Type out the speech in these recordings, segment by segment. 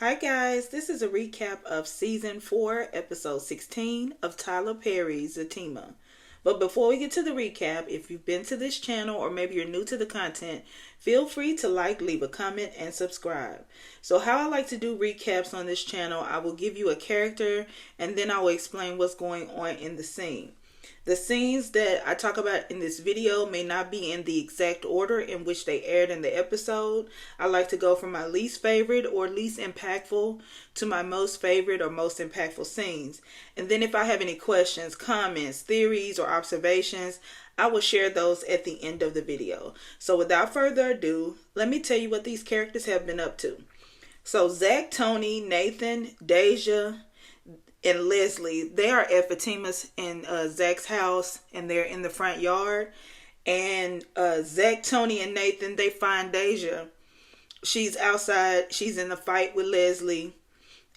Hi guys, this is a recap of season 4, episode 16 of Tyler Perry's ZATIMA. But before we get to the recap, if you've been to this channel or maybe you're new to the content, feel free to like, leave a comment, and subscribe. So how I like to do recaps on this channel, I will give you a character and then I will explain what's going on in the scene. The scenes that I talk about in this video may not be in the exact order in which they aired in the episode. I like to go from my least favorite or least impactful to my most favorite or most impactful scenes. And then if I have any questions, comments, theories, or observations, I will share those at the end of the video. So without further ado, let me tell you what these characters have been up to. So Zach, Tony, Nathan, Deja, and Leslie, they are at Fatima's and Zach's house, and they're in the front yard. And Zach, Tony, and Nathan, they find Deja. She's outside. She's in a fight with Leslie,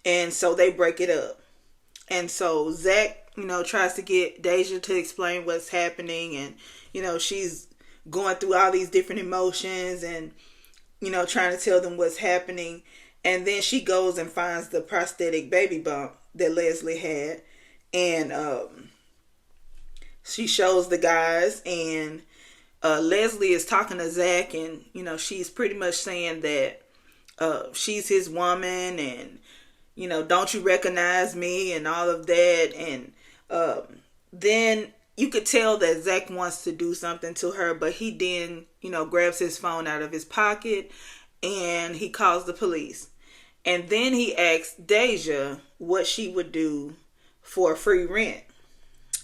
and so they break it up. And so Zach, tries to get Deja to explain what's happening, and she's going through all these different emotions, and trying to tell them what's happening. And then she goes and finds the prosthetic baby bump that Leslie had, and she shows the guys, and Leslie is talking to Zach, and she's pretty much saying that she's his woman, and don't you recognize me, and all of that. And then you could tell that Zach wants to do something to her, but he then grabs his phone out of his pocket and he calls the police. And then he asks Deja what she would do for free rent.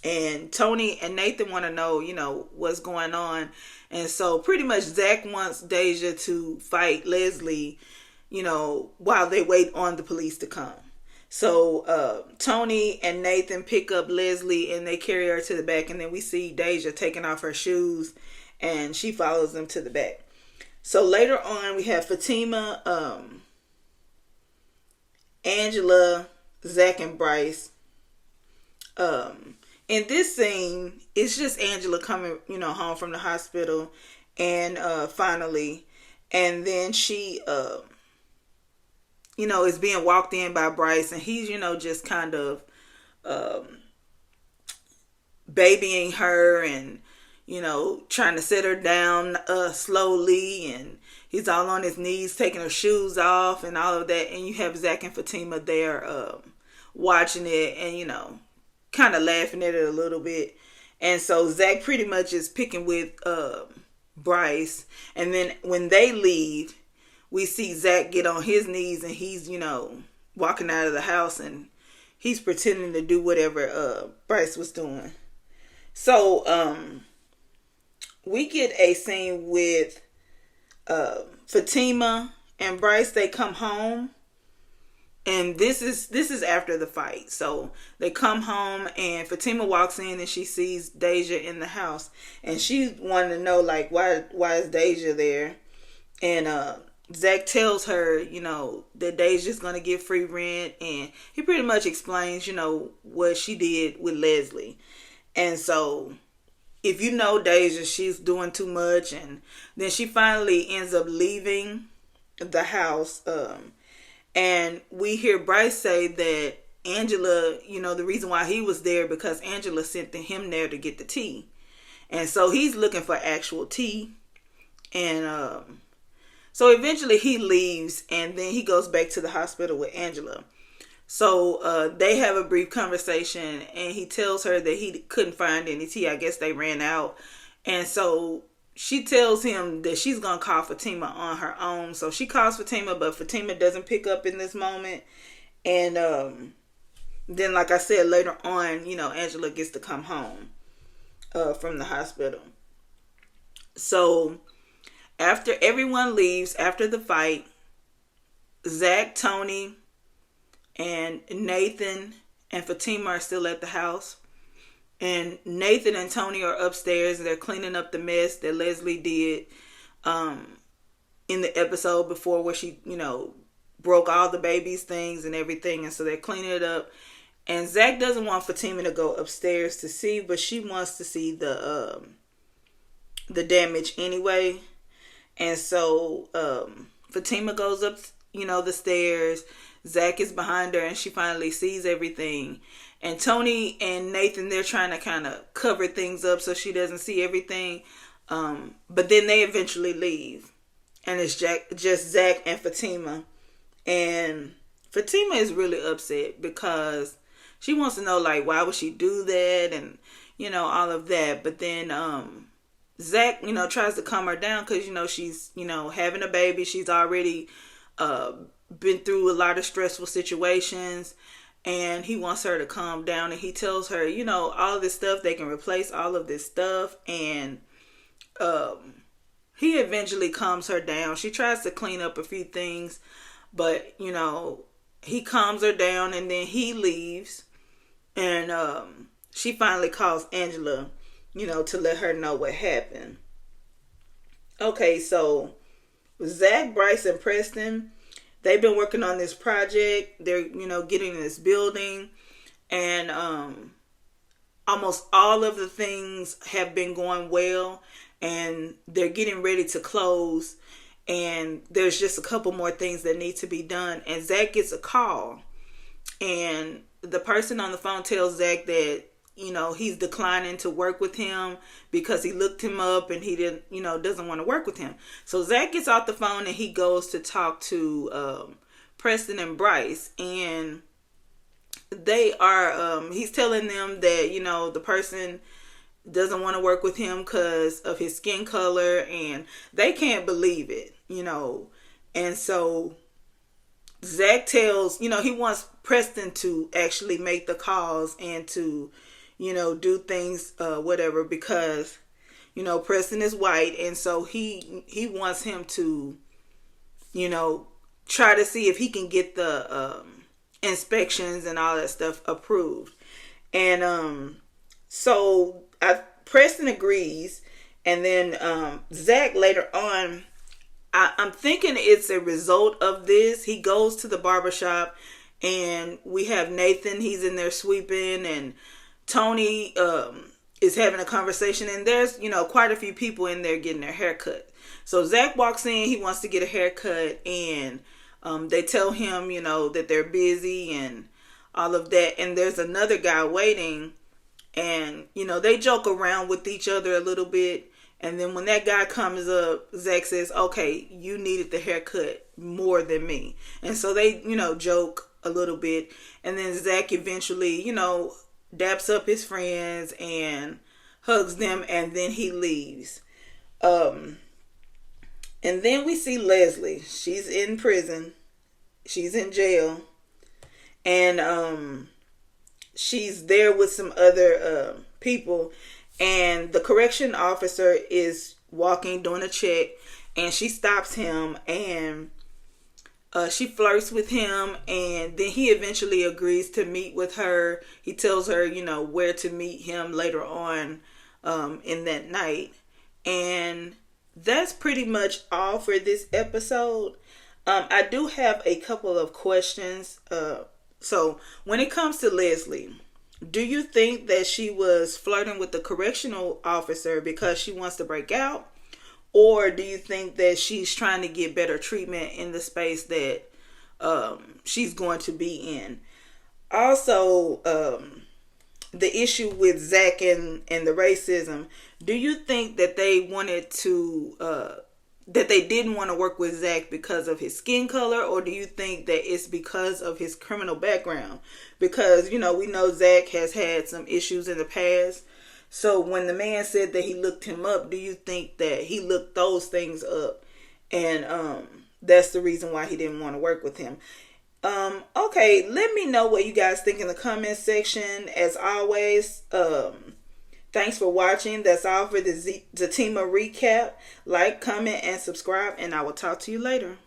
And Tony and Nathan want to know, what's going on. And so pretty much Zach wants Deja to fight Leslie, while they wait on the police to come. So Tony and Nathan pick up Leslie and they carry her to the back. And then we see Deja taking off her shoes and she follows them to the back. So later on we have Fatima, Angela, Zach, and Bryce. In this scene, it's just Angela coming, home from the hospital, and finally, and then she, is being walked in by Bryce, and he's, just kind of babying her, and trying to sit her down slowly, and he's all on his knees taking her shoes off and all of that. And you have Zach and Fatima there watching it and, kind of laughing at it a little bit. And so Zach pretty much is picking with Bryce. And then when they leave, we see Zach get on his knees and he's, walking out of the house and he's pretending to do whatever Bryce was doing. So we get a scene with Fatima and Bryce. They come home, and this is after the fight. So they come home and Fatima walks in and she sees Deja in the house, and she wanted to know, like, why is Deja there? And Zach tells her that Deja's gonna get free rent, and he pretty much explains what she did with Leslie. And so if Deja, she's doing too much. And then she finally ends up leaving the house. And we hear Bryce say that Angela, the reason why he was there because Angela sent him there to get the tea. And so he's looking for actual tea. And so eventually he leaves, and then he goes back to the hospital with Angela. So they have a brief conversation, and he tells her that he couldn't find any tea. I guess they ran out. And so she tells him that she's going to call Fatima on her own. So she calls Fatima, but Fatima doesn't pick up in this moment. And then, like I said, later on, Angela gets to come home from the hospital. So after everyone leaves, after the fight, Zach, Tony, and Nathan and Fatima are still at the house. And Nathan and Tony are upstairs. They're cleaning up the mess that Leslie did in the episode before, where she, broke all the baby's things and everything. And so they're cleaning it up. And Zach doesn't want Fatima to go upstairs to see, but she wants to see the damage anyway. And so Fatima goes up, the stairs. Zach is behind her and she finally sees everything. And Tony and Nathan, they're trying to kind of cover things up so she doesn't see everything. But then they eventually leave. And it's just Zach and Fatima. And Fatima is really upset because she wants to know, like, why would she do that? And, all of that. But then Zach, tries to calm her down because, she's, having a baby. She's already been through a lot of stressful situations. And he wants her to calm down. And he tells her, all this stuff, they can replace all of this stuff. And he eventually calms her down. She tries to clean up a few things. But, he calms her down and then he leaves. And she finally calls Angela, to let her know what happened. Okay, so Zach, Bryce, and Preston, they've been working on this project. They're, getting in this building. And almost all of the things have been going well. And they're getting ready to close. And there's just a couple more things that need to be done. And Zach gets a call. And the person on the phone tells Zach that, he's declining to work with him because he looked him up and he didn't, doesn't want to work with him. So Zach gets off the phone and he goes to talk to Preston and Bryce. And they are, he's telling them that, the person doesn't want to work with him because of his skin color. And they can't believe it, And so Zach tells, he wants Preston to actually make the calls and to, do things, whatever, because, Preston is white. And so he wants him to, try to see if he can get the inspections and all that stuff approved. And so Preston agrees. And then Zach later on, I'm thinking it's a result of this. He goes to the barbershop and we have Nathan. He's in there sweeping and Tony is having a conversation. And there's, quite a few people in there getting their hair cut. So Zach walks in. He wants to get a haircut. And they tell him, that they're busy and all of that. And there's another guy waiting. And, they joke around with each other a little bit. And then when that guy comes up, Zach says, okay, you needed the haircut more than me. And so they, joke a little bit. And then Zach eventually, daps up his friends and hugs them. And then he leaves. And then we see Leslie. She's in prison. She's in jail. And she's there with some other people. And the correction officer is walking, doing a check, and she stops him and she flirts with him. And then he eventually agrees to meet with her. He tells her, where to meet him later on in that night. And that's pretty much all for this episode. I do have a couple of questions. So when it comes to Leslie, do you think that she was flirting with the correctional officer because she wants to break out? Or do you think that she's trying to get better treatment in the space that she's going to be in? Also, the issue with Zach and the racism, do you think that they wanted to, that they didn't want to work with Zach because of his skin color? Or do you think that it's because of his criminal background? Because, we know Zach has had some issues in the past. So when the man said that he looked him up, do you think that he looked those things up and that's the reason why he didn't want to work with him? Okay, let me know what you guys think in the comment section. As always, thanks for watching. That's all for the ZATIMA recap. Like, comment, and subscribe, and I will talk to you later.